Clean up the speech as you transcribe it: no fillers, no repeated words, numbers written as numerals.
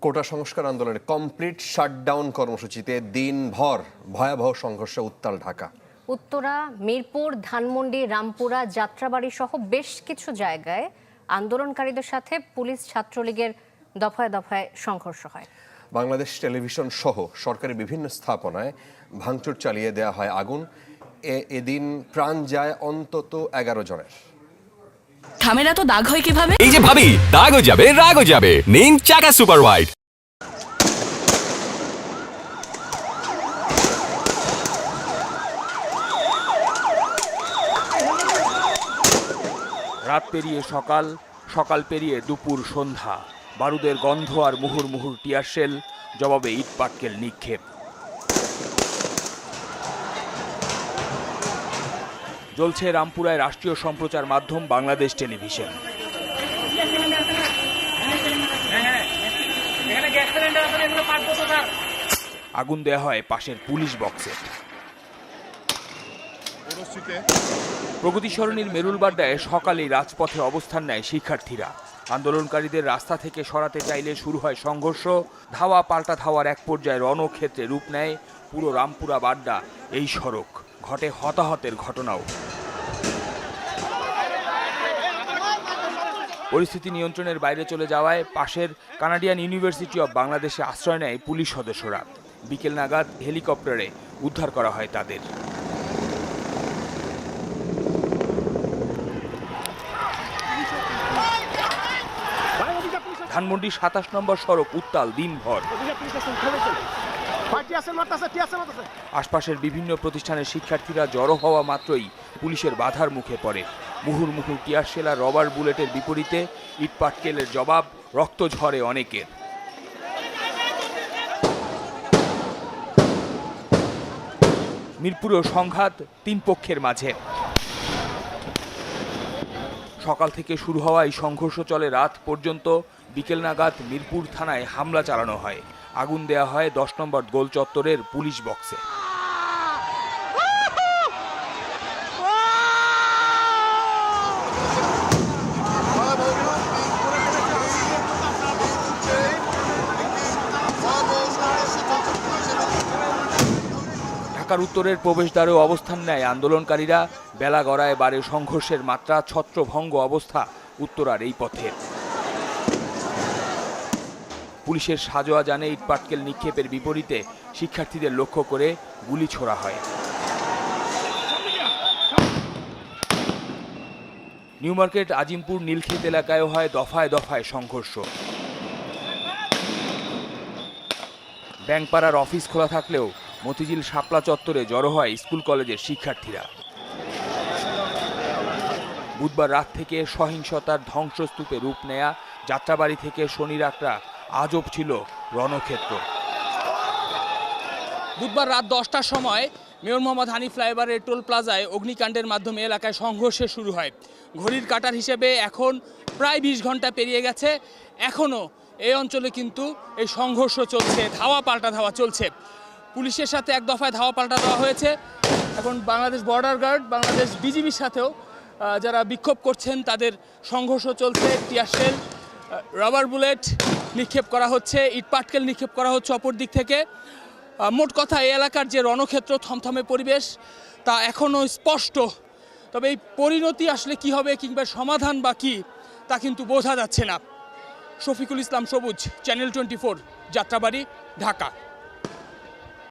কোটা সংস্কার আন্দোলনে complete shutdown কর্মসূচিতে দিনভর ভয়াবহ সংঘর্ষে উত্তাল ঢাকা। উত্তরা, মিরপুর, ধানমন্ডি, রামপুরা, যাত্রাবাড়ি সহ বেশ কিছু জায়গায় আন্দোলনকারীদের সাথে পুলিশ ছাত্রলীগের দফায় দফায় সংঘর্ষ হয়। বাংলাদেশ টেলিভিশন সহ সরকারি বিভিন্ন স্থাপনায় ভাঙচুর চালিয়ে দেওয়া হয় আগুন। এদিন প্রাণ যায় অন্তত 11 জনের। থামেরা তো দাগ হয় কিভাবে? এই যে ভাবি, দাগও যাবে রাগও যাবে। নিন চাকা সুপার হোয়াইট। রাত পেরিয়ে সকাল, সকাল পেরিয়ে দুপুর সন্ধ্যা, বারুদের গন্ধ আর মুহুর মুহুর টিয়ারশেল, জবাবে ইট পাটকেল নিক্ষেপ। জ্বলছে রামপুরায় রাষ্ট্রীয় সম্প্রচার মাধ্যম বাংলাদেশ টেলিভিশন। আগুন দেয়া হয় পাশের পুলিশ বক্সে। প্রগতি সরণির মেরুলবাড্ডায় সকালেই রাজপথে অবস্থান নেয় শিক্ষার্থীরা। আন্দোলনকারীদের রাস্তা থেকে সরাতে চাইলে শুরু হয় সংঘর্ষ। ধাওয়া পাল্টা ধাওয়ার এক পর্যায়ে রণক্ষেত্রে রূপ নেয় পুরো রামপুরা বাড্ডা এই সড়ক। ঘটে হতাহতের ঘটনাও। পরিস্থিতি নিয়ন্ত্রণের বাইরে চলে যাওয়ায় পাশের কানাডিয়ান ইউনিভার্সিটি অব বাংলাদেশে আশ্রয় নেয় পুলিশ সদস্যরা। বিকেল নাগাদ হেলিকপ্টারে উদ্ধার করা হয় তাদের। ধানমন্ডি 27 নম্বর সড়ক উত্তাল দিনভর। আশপাশের বিভিন্ন প্রতিষ্ঠানের শিক্ষার্থীরা জড়ো হওয়া মাত্রই পুলিশের বাধার মুখে পড়ে। মুহুর মুহুর টিয়ারশেল আর রবার বুলেটের বিপরীতে ইটপাটকেলের জবাব, রক্ত ঝরে অনেকের। মিরপুরেও সংঘাত তিন পক্ষের মাঝে। সকাল থেকে শুরু হওয়া এই সংঘর্ষ চলে রাত পর্যন্ত। বিকেল নাগাদ মিরপুর থানায় হামলা চালানো হয়। আগুন দেয়া হয় 10 নম্বর গোল চত্বরের পুলিশ বক্সে। ঢাকার উত্তরের প্রবেশদ্বারেও অবস্থান নেয় আন্দোলনকারীরা। বেলা গড়ায় বাড়ে সংঘর্ষের মাত্রা। ছত্রভঙ্গ অবস্থা উত্তরার এই পথে। পুলিশের সাজোয়া জানে ইটপাটকেল নিক্ষেপের বিপরীতে শিক্ষার্থীদের লক্ষ্য করে গুলি ছোড়া হয়। নিউ মার্কেট, আজিমপুর, নীলক্ষেত এলাকায়ও হয় দফায় দফায় সংঘর্ষ। ব্যাংকপাড়ার অফিস খোলা থাকলেও মতিঝিল শাপলা চত্বরে জড়ো হয় স্কুল কলেজের শিক্ষার্থীরা। বুধবার রাত থেকে সহিংসতার ধ্বংসস্তূপে রূপ নেয়া যাত্রাবাড়ি থেকে শনিরাকড়া আজব ছিল রণক্ষেত্র। বুধবার রাত 10টার সময় মেয়র মোহাম্মদ হানিফ ফ্লাইওভারের টোল প্লাজায় অগ্নিকাণ্ডের মাধ্যমে এলাকায় সংঘর্ষ শুরু হয়। ঘড়ির কাঁটার হিসেবে এখন প্রায় 20 ঘন্টা পেরিয়ে গেছে। এখনও এই অঞ্চলে কিন্তু এই সংঘর্ষ চলছে, ধাওয়া পাল্টা ধাওয়া চলছে। পুলিশের সাথে এক দফায় ধাওয়া পাল্টা দেওয়া হয়েছে। এখন বাংলাদেশ বর্ডার গার্ড, বাংলাদেশ বিজিবির সাথেও যারা বিক্ষোভ করছেন তাদের সংঘর্ষ চলছে। টিয়ারশেল, রাবার বুলেট নিক্ষেপ করা হচ্ছে, ইটপাটকেল নিক্ষেপ করা হচ্ছে অপর দিক থেকে। মোট কথা এই এলাকার যে রণক্ষেত্র, থমথমে পরিবেশ, তা এখনও স্পষ্ট। তবে এই পরিণতি আসলে কি হবে কিংবা সমাধান বা কী তা কিন্তু বোঝা যাচ্ছে না। শফিকুল ইসলাম সবুজ, চ্যানেল 24, যাত্রাবাড়ি, ঢাকা।